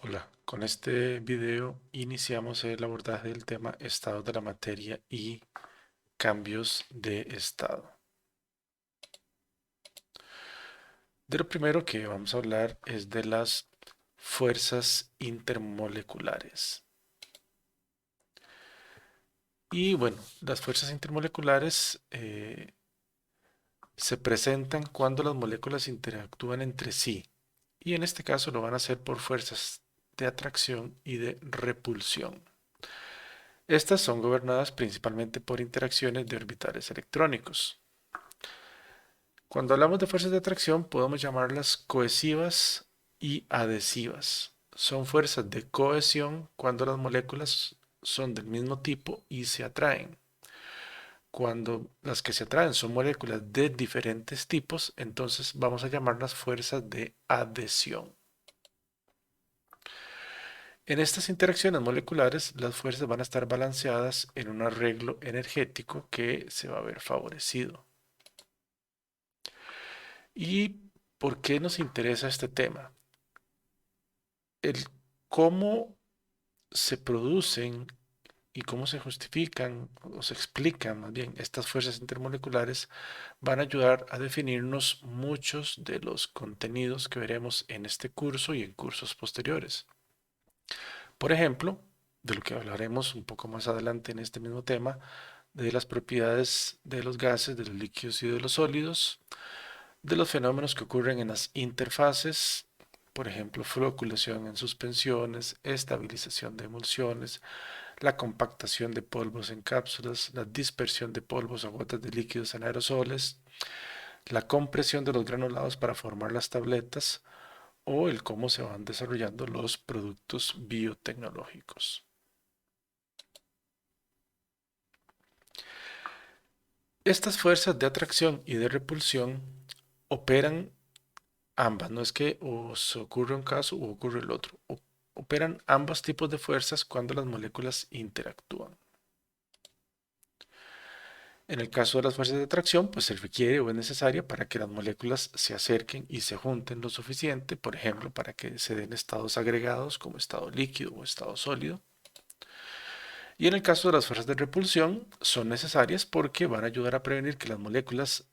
Hola, con este video iniciamos el abordaje del tema estado de la materia y cambios de estado. De lo primero que vamos a hablar es de las fuerzas intermoleculares. Y bueno, las fuerzas intermoleculares se presentan cuando las moléculas interactúan entre sí. Y en este caso lo van a hacer por fuerzas de atracción y de repulsión. Estas son gobernadas principalmente por interacciones de orbitales electrónicos. Cuando hablamos de fuerzas de atracción, podemos llamarlas cohesivas y adhesivas. Son fuerzas de cohesión cuando las moléculas son del mismo tipo y se atraen. Cuando las que se atraen son moléculas de diferentes tipos, entonces vamos a llamarlas fuerzas de adhesión. En estas interacciones moleculares, las fuerzas van a estar balanceadas en un arreglo energético que se va a ver favorecido. ¿Y por qué nos interesa este tema? El cómo se producen y cómo se justifican o se explican más bien estas fuerzas intermoleculares van a ayudar a definirnos muchos de los contenidos que veremos en este curso y en cursos posteriores. Por ejemplo, de lo que hablaremos un poco más adelante en este mismo tema, de las propiedades de los gases, de los líquidos y de los sólidos, de los fenómenos que ocurren en las interfaces, por ejemplo, floculación en suspensiones, estabilización de emulsiones, la compactación de polvos en cápsulas, la dispersión de polvos o gotas de líquidos en aerosoles, la compresión de los granulados para formar las tabletas o el cómo se van desarrollando los productos biotecnológicos. Estas fuerzas de atracción y de repulsión operan ambas, no es que o se ocurre un caso o ocurre el otro. Operan ambos tipos de fuerzas cuando las moléculas interactúan. En el caso de las fuerzas de atracción, pues se requiere o es necesaria para que las moléculas se acerquen y se junten lo suficiente, por ejemplo, para que se den estados agregados como estado líquido o estado sólido. Y en el caso de las fuerzas de repulsión, son necesarias porque van a ayudar a prevenir que las moléculas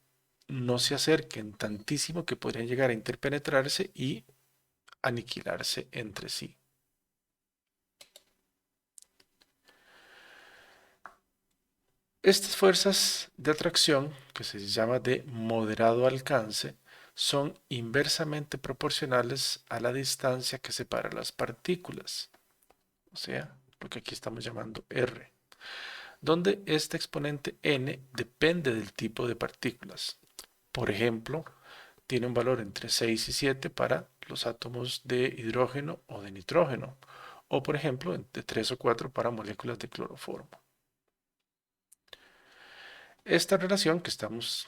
no se acerquen tantísimo que podrían llegar a interpenetrarse y aniquilarse entre sí. Estas fuerzas de atracción, que se llama de moderado alcance, son inversamente proporcionales a la distancia que separa las partículas, o sea, lo que aquí estamos llamando R, donde este exponente n depende del tipo de partículas. Por ejemplo, tiene un valor entre 6 y 7 para los átomos de hidrógeno o de nitrógeno, o por ejemplo, entre 3 o 4 para moléculas de cloroformo. Esta relación que estamos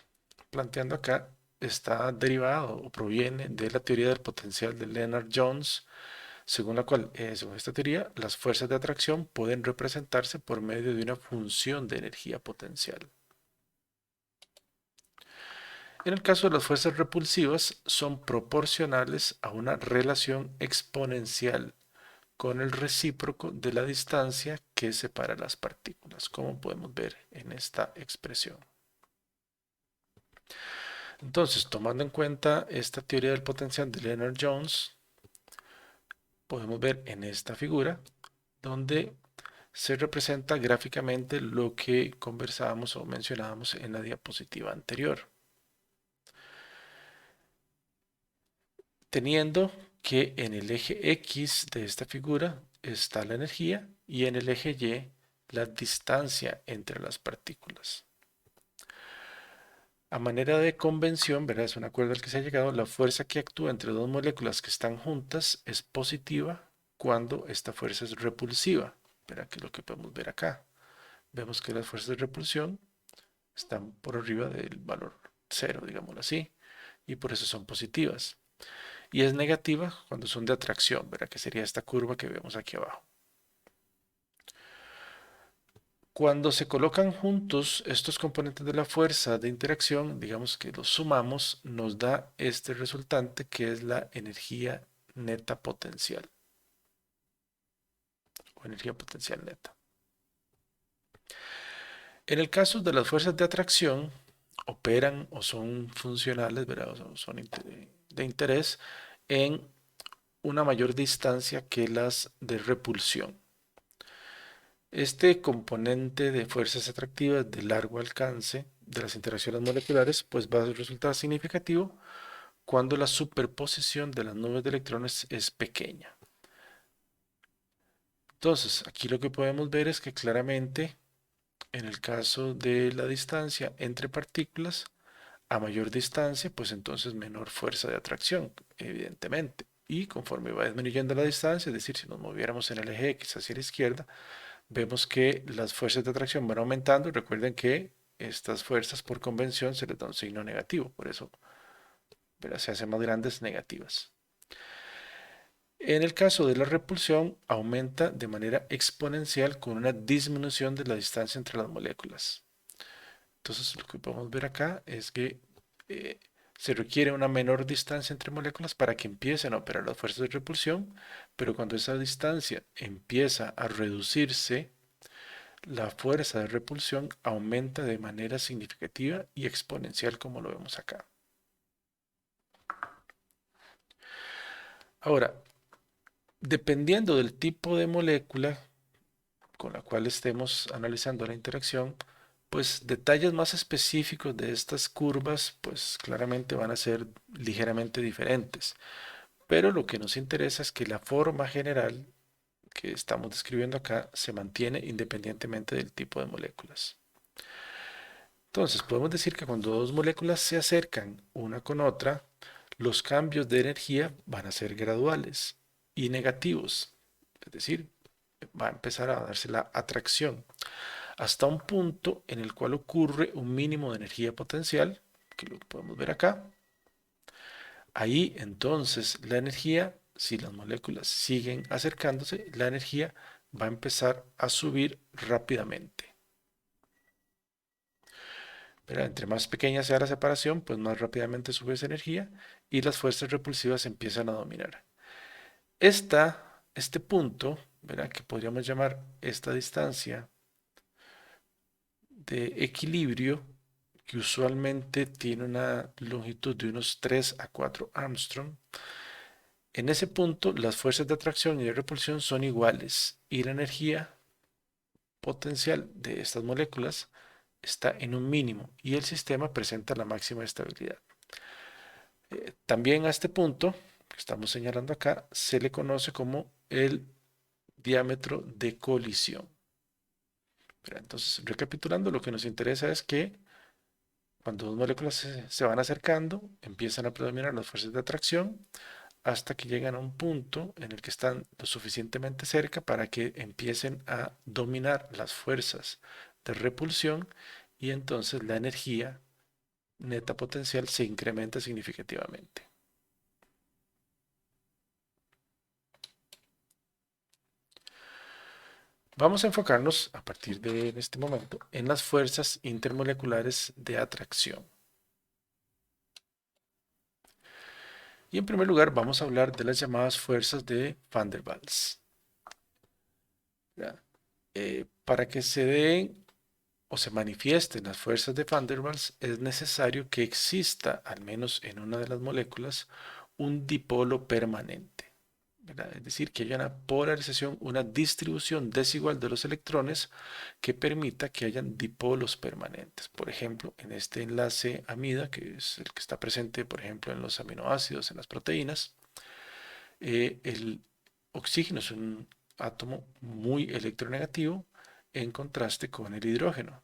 planteando acá está derivado o proviene de la teoría del potencial de Lennard Jones, según la cual, según esta teoría, las fuerzas de atracción pueden representarse por medio de una función de energía potencial. En el caso de las fuerzas repulsivas, son proporcionales a una relación exponencial con el recíproco de la distancia que separa las partículas, como podemos ver en esta expresión. Entonces, tomando en cuenta esta teoría del potencial de Lennard Jones, podemos ver en esta figura donde se representa gráficamente lo que conversábamos o mencionábamos en la diapositiva anterior. Teniendo que en el eje X de esta figura está la energía y en el eje Y la distancia entre las partículas. A manera de convención, ¿verdad? Es un acuerdo al que se ha llegado, la fuerza que actúa entre dos moléculas que están juntas es positiva cuando esta fuerza es repulsiva, ¿verdad? Que es lo que podemos ver acá. Vemos que las fuerzas de repulsión están por arriba del valor cero, digámoslo así, y por eso son positivas. Y es negativa cuando son de atracción, ¿verdad? Que sería esta curva que vemos aquí abajo. Cuando se colocan juntos estos componentes de la fuerza de interacción, digamos que los sumamos, nos da este resultante que es la energía neta potencial. o energía potencial neta. En el caso de las fuerzas de atracción, operan o son funcionales, ¿verdad? O son de interés en una mayor distancia que las de repulsión. Este componente de fuerzas atractivas de largo alcance de las interacciones moleculares pues va a resultar significativo cuando la superposición de las nubes de electrones es pequeña. Entonces, aquí lo que podemos ver es que claramente en el caso de la distancia entre partículas, a mayor distancia, pues entonces menor fuerza de atracción, evidentemente. Y conforme va disminuyendo la distancia, es decir, si nos moviéramos en el eje X hacia la izquierda, vemos que las fuerzas de atracción van aumentando. Recuerden que estas fuerzas por convención se les da un signo negativo, por eso, ¿verdad?, se hacen más grandes negativas. En el caso de la repulsión, aumenta de manera exponencial con una disminución de la distancia entre las moléculas. Entonces, lo que podemos ver acá es que se requiere una menor distancia entre moléculas para que empiecen a operar las fuerzas de repulsión, pero cuando esa distancia empieza a reducirse, la fuerza de repulsión aumenta de manera significativa y exponencial, como lo vemos acá. Ahora, dependiendo del tipo de molécula con la cual estemos analizando la interacción, pues detalles más específicos de estas curvas, pues claramente van a ser ligeramente diferentes. Pero lo que nos interesa es que la forma general que estamos describiendo acá se mantiene independientemente del tipo de moléculas. Entonces, podemos decir que cuando dos moléculas se acercan una con otra, los cambios de energía van a ser graduales y negativos. Es decir, va a empezar a darse la atracción hasta un punto en el cual ocurre un mínimo de energía potencial, que lo podemos ver acá. Ahí entonces la energía, si las moléculas siguen acercándose, la energía va a empezar a subir rápidamente. Pero entre más pequeña sea la separación, pues más rápidamente sube esa energía y las fuerzas repulsivas empiezan a dominar. Este punto, ¿verdad?, que podríamos llamar esta distancia de equilibrio, que usualmente tiene una longitud de unos 3 a 4 Armstrong. En ese punto, las fuerzas de atracción y de repulsión son iguales y la energía potencial de estas moléculas está en un mínimo y el sistema presenta la máxima estabilidad. También a este punto que estamos señalando acá se le conoce como el diámetro de colisión. Entonces, recapitulando, lo que nos interesa es que cuando dos moléculas se van acercando, empiezan a predominar las fuerzas de atracción hasta que llegan a un punto en el que están lo suficientemente cerca para que empiecen a dominar las fuerzas de repulsión y entonces la energía neta potencial se incrementa significativamente. Vamos a enfocarnos a partir de este momento en las fuerzas intermoleculares de atracción. Y en primer lugar vamos a hablar de las llamadas fuerzas de Van der Waals. Para que se den o se manifiesten las fuerzas de Van der Waals es necesario que exista, al menos en una de las moléculas, un dipolo permanente, ¿verdad? Es decir, que haya una polarización, una distribución desigual de los electrones que permita que hayan dipolos permanentes. Por ejemplo, en este enlace amida, que es el que está presente, por ejemplo, en los aminoácidos, en las proteínas, el oxígeno es un átomo muy electronegativo en contraste con el hidrógeno.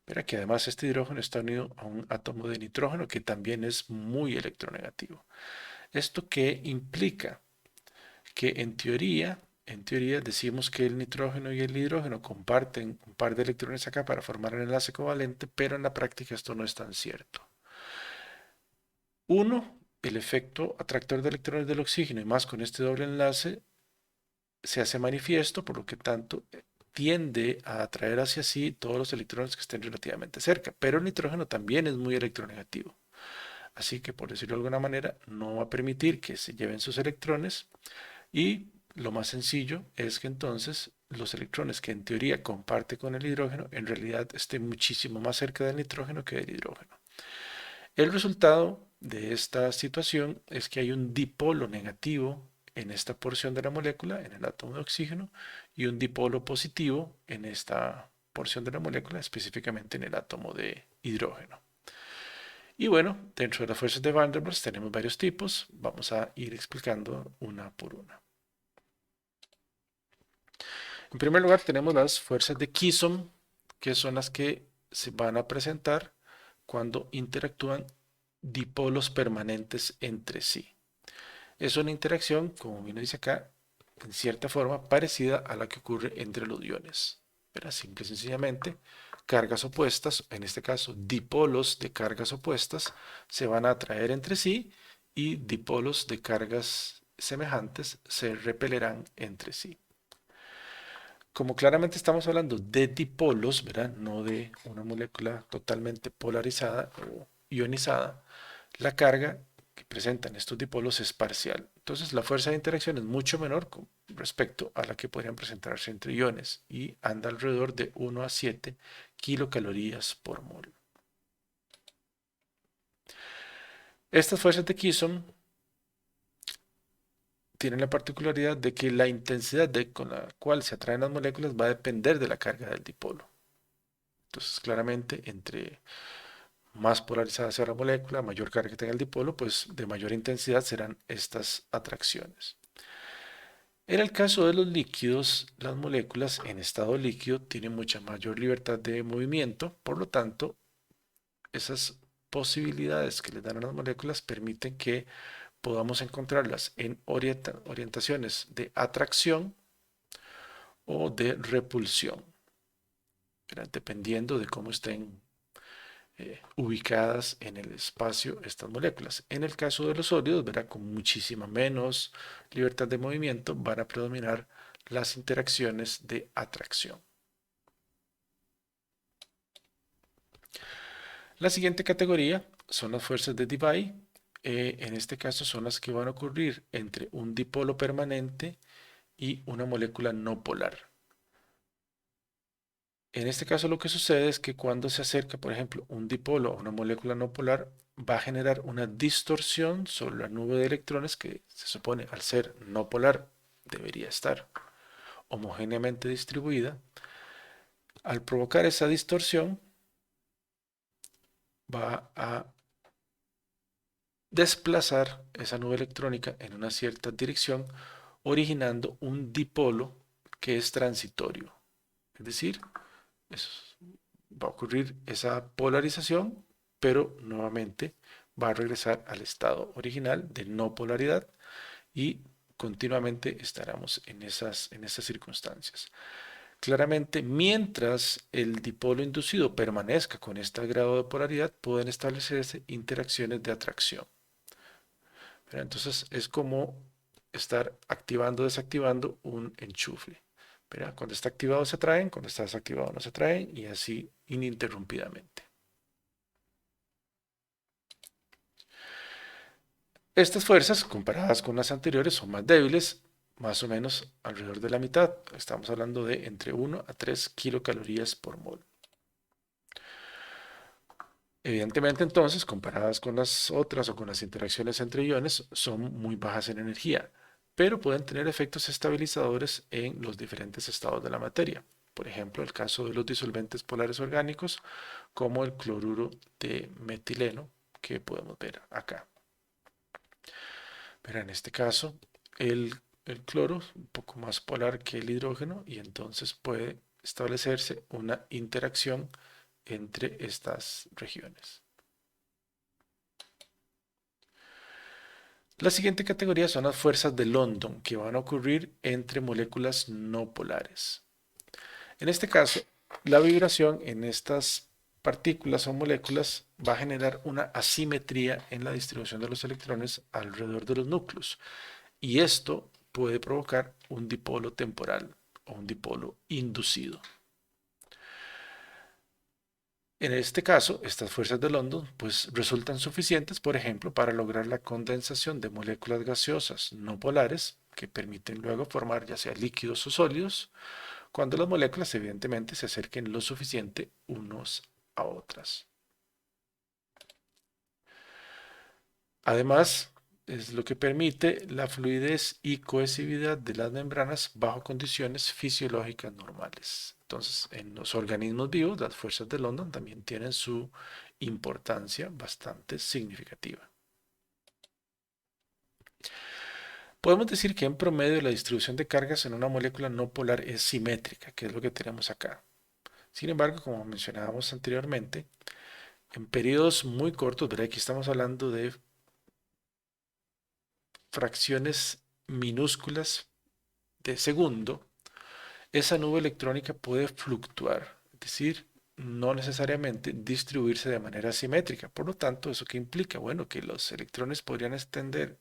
Pero que además este hidrógeno está unido a un átomo de nitrógeno que también es muy electronegativo. ¿Esto qué implica? Que en teoría decimos que el nitrógeno y el hidrógeno comparten un par de electrones acá para formar el enlace covalente, pero en la práctica esto no es tan cierto. Uno, el efecto atractor de electrones del oxígeno y más con este doble enlace se hace manifiesto, por lo que tanto tiende a atraer hacia sí todos los electrones que estén relativamente cerca, pero el nitrógeno también es muy electronegativo. Así que, por decirlo de alguna manera, no va a permitir que se lleven sus electrones y lo más sencillo es que entonces los electrones que en teoría comparte con el hidrógeno en realidad estén muchísimo más cerca del nitrógeno que del hidrógeno. El resultado de esta situación es que hay un dipolo negativo en esta porción de la molécula, en el átomo de oxígeno, y un dipolo positivo en esta porción de la molécula, específicamente en el átomo de hidrógeno. Y bueno, dentro de las fuerzas de Van der Waals tenemos varios tipos. Vamos a ir explicando una por una. En primer lugar, tenemos las fuerzas de Kisson, que son las que se van a presentar cuando interactúan dipolos permanentes entre sí. Es una interacción, como bien dice acá, en cierta forma parecida a la que ocurre entre los iones. Pero simple y sencillamente, cargas opuestas, en este caso dipolos de cargas opuestas, se van a atraer entre sí y dipolos de cargas semejantes se repelerán entre sí. Como claramente estamos hablando de dipolos, ¿verdad? No de una molécula totalmente polarizada o ionizada, la carga que presentan estos dipolos es parcial. Entonces la fuerza de interacción es mucho menor con respecto a la que podrían presentarse entre iones y anda alrededor de 1 a 7 kilocalorías por mol. Estas fuerzas de Kisson tienen la particularidad de que la intensidad con la cual se atraen las moléculas va a depender de la carga del dipolo. Entonces, claramente, entre más polarizada sea la molécula, mayor carga que tenga el dipolo, pues de mayor intensidad serán estas atracciones. En el caso de los líquidos, las moléculas en estado líquido tienen mucha mayor libertad de movimiento, por lo tanto, esas posibilidades que les dan a las moléculas permiten que podamos encontrarlas en orientaciones de atracción o de repulsión, ¿verdad? Dependiendo de cómo estén ubicadas en el espacio estas moléculas. En el caso de los sólidos, verá, con muchísima menos libertad de movimiento, van a predominar las interacciones de atracción. La siguiente categoría son las fuerzas de Debye. En este caso son las que van a ocurrir entre un dipolo permanente y una molécula no polar. En este caso lo que sucede es que cuando se acerca, por ejemplo, un dipolo a una molécula no polar, va a generar una distorsión sobre la nube de electrones que se supone al ser no polar debería estar homogéneamente distribuida. Al provocar esa distorsión, va a desplazar esa nube electrónica en una cierta dirección, originando un dipolo que es transitorio. Es decir, va a ocurrir esa polarización, pero nuevamente va a regresar al estado original de no polaridad y continuamente estaremos en esas circunstancias. Claramente, mientras el dipolo inducido permanezca con este grado de polaridad, pueden establecerse interacciones de atracción. Pero entonces es como estar activando o desactivando un enchufe. ¿Verdad? Cuando está activado se atraen, cuando está desactivado no se atraen y así ininterrumpidamente. Estas fuerzas, comparadas con las anteriores, son más débiles, más o menos alrededor de la mitad. Estamos hablando de entre 1 a 3 kilocalorías por mol. Evidentemente, entonces, comparadas con las otras o con las interacciones entre iones, son muy bajas en energía, pero pueden tener efectos estabilizadores en los diferentes estados de la materia. Por ejemplo, el caso de los disolventes polares orgánicos, como el cloruro de metileno, que podemos ver acá. Pero en este caso, el cloro es un poco más polar que el hidrógeno y entonces puede establecerse una interacción entre estas regiones. La siguiente categoría son las fuerzas de London, que van a ocurrir entre moléculas no polares. En este caso, la vibración en estas partículas o moléculas va a generar una asimetría en la distribución de los electrones alrededor de los núcleos. Y esto puede provocar un dipolo temporal o un dipolo inducido. En este caso, estas fuerzas de London pues, resultan suficientes, por ejemplo, para lograr la condensación de moléculas gaseosas no polares que permiten luego formar ya sea líquidos o sólidos, cuando las moléculas evidentemente se acerquen lo suficiente unos a otras. Además, es lo que permite la fluidez y cohesividad de las membranas bajo condiciones fisiológicas normales. Entonces, en los organismos vivos, las fuerzas de London también tienen su importancia bastante significativa. Podemos decir que en promedio la distribución de cargas en una molécula no polar es simétrica, que es lo que tenemos acá. Sin embargo, como mencionábamos anteriormente, en periodos muy cortos, ¿verdad? Aquí estamos hablando de fracciones minúsculas de segundo, esa nube electrónica puede fluctuar, es decir, no necesariamente distribuirse de manera simétrica. Por lo tanto, ¿eso qué implica? Bueno, que los electrones podrían extender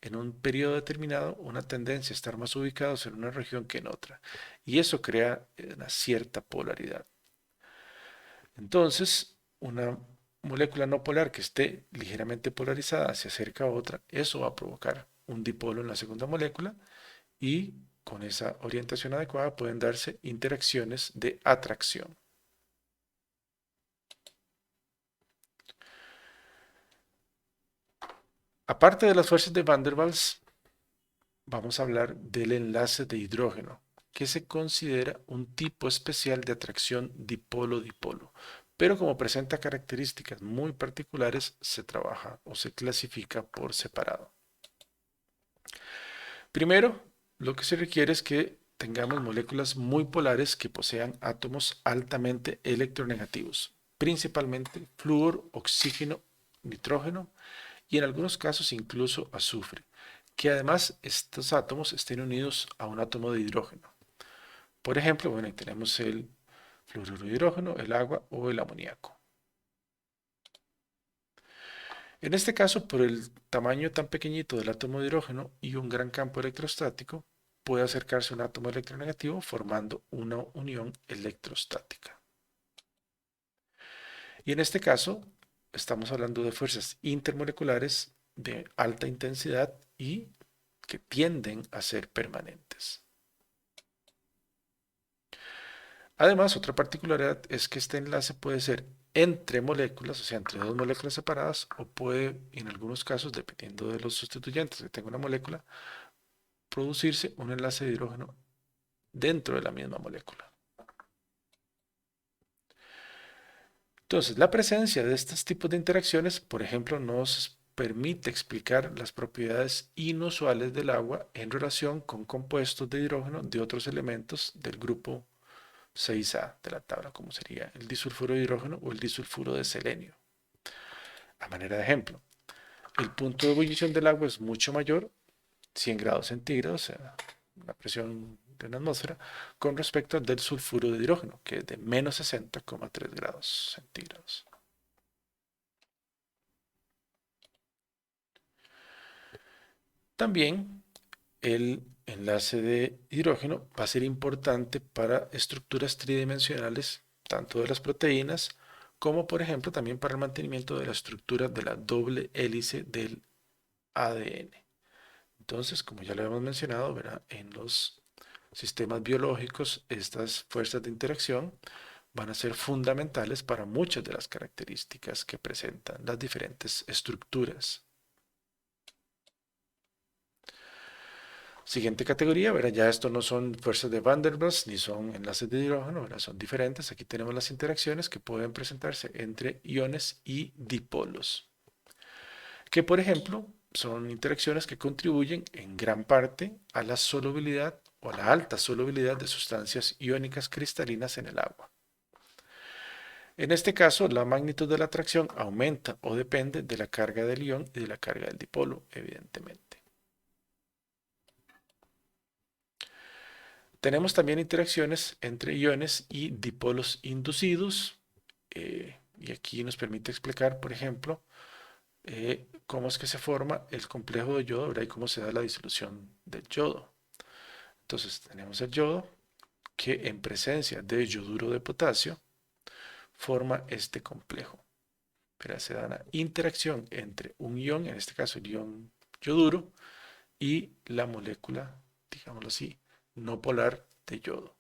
en un periodo determinado una tendencia a estar más ubicados en una región que en otra. Y eso crea una cierta polaridad. Entonces, una molécula no polar que esté ligeramente polarizada se acerca a otra, eso va a provocar un dipolo en la segunda molécula y con esa orientación adecuada pueden darse interacciones de atracción. Aparte de las fuerzas de Van der Waals, vamos a hablar del enlace de hidrógeno, que se considera un tipo especial de atracción dipolo-dipolo, pero como presenta características muy particulares, se trabaja o se clasifica por separado. Primero, lo que se requiere es que tengamos moléculas muy polares que posean átomos altamente electronegativos, principalmente flúor, oxígeno, nitrógeno y en algunos casos incluso azufre, que además estos átomos estén unidos a un átomo de hidrógeno. Por ejemplo, bueno, ahí tenemos el fluoruro de hidrógeno, el agua o el amoníaco. En este caso, por el tamaño tan pequeñito del átomo de hidrógeno y un gran campo electrostático, puede acercarse a un átomo electronegativo formando una unión electrostática. Y en este caso, estamos hablando de fuerzas intermoleculares de alta intensidad y que tienden a ser permanentes. Además, otra particularidad es que este enlace puede ser entre moléculas, o sea, entre dos moléculas separadas, o puede, en algunos casos, dependiendo de los sustituyentes que tenga una molécula, producirse un enlace de hidrógeno dentro de la misma molécula. Entonces, la presencia de estos tipos de interacciones, por ejemplo, nos permite explicar las propiedades inusuales del agua en relación con compuestos de hidrógeno de otros elementos del grupo 6A de la tabla, como sería el disulfuro de hidrógeno o el disulfuro de selenio. A manera de ejemplo, el punto de ebullición del agua es mucho mayor, 100 grados centígrados, o sea, la presión de una atmósfera, con respecto al del sulfuro de hidrógeno, que es de menos 60,3 grados centígrados. También el enlace de hidrógeno va a ser importante para estructuras tridimensionales, tanto de las proteínas como, por ejemplo, también para el mantenimiento de la estructura de la doble hélice del ADN. Entonces, como ya lo habíamos mencionado, ¿verdad? En los sistemas biológicos, estas fuerzas de interacción van a ser fundamentales para muchas de las características que presentan las diferentes estructuras. Siguiente categoría, ¿verdad? Ya esto no son fuerzas de Van der Waals ni son enlaces de hidrógeno, ¿verdad? Son diferentes. Aquí tenemos las interacciones que pueden presentarse entre iones y dipolos, que por ejemplo son interacciones que contribuyen en gran parte a la solubilidad o a la alta solubilidad de sustancias iónicas cristalinas en el agua. En este caso, la magnitud de la atracción aumenta o depende de la carga del ion y de la carga del dipolo, evidentemente. Tenemos también interacciones entre iones y dipolos inducidos, y aquí nos permite explicar, por ejemplo, cómo es que se forma el complejo de yodo, ¿verdad? Y cómo se da la disolución del yodo. Entonces tenemos el yodo que en presencia de yoduro de potasio forma este complejo. Pero se da una interacción entre un ion, en este caso el ion yoduro, y la molécula, digámoslo así, no polar de yodo.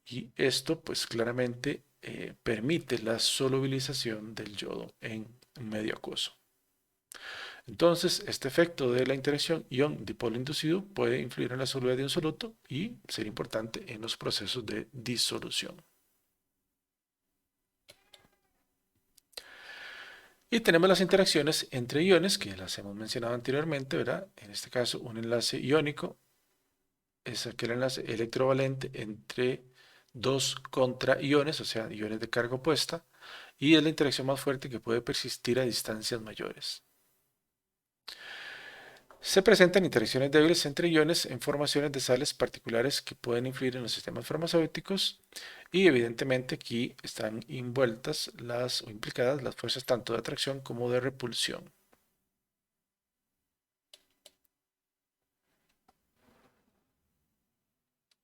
Y esto pues claramente permite la solubilización del yodo en medio acuoso. Entonces, este efecto de la interacción ion-dipolo inducido puede influir en la solubilidad de un soluto y ser importante en los procesos de disolución. Y tenemos las interacciones entre iones, que las hemos mencionado anteriormente, ¿verdad? En este caso, un enlace iónico es aquel enlace electrovalente entre dos contraiones, o sea, iones de carga opuesta, y es la interacción más fuerte que puede persistir a distancias mayores. Se presentan interacciones débiles entre iones en formaciones de sales particulares que pueden influir en los sistemas farmacéuticos y evidentemente aquí están envueltas o implicadas las fuerzas tanto de atracción como de repulsión.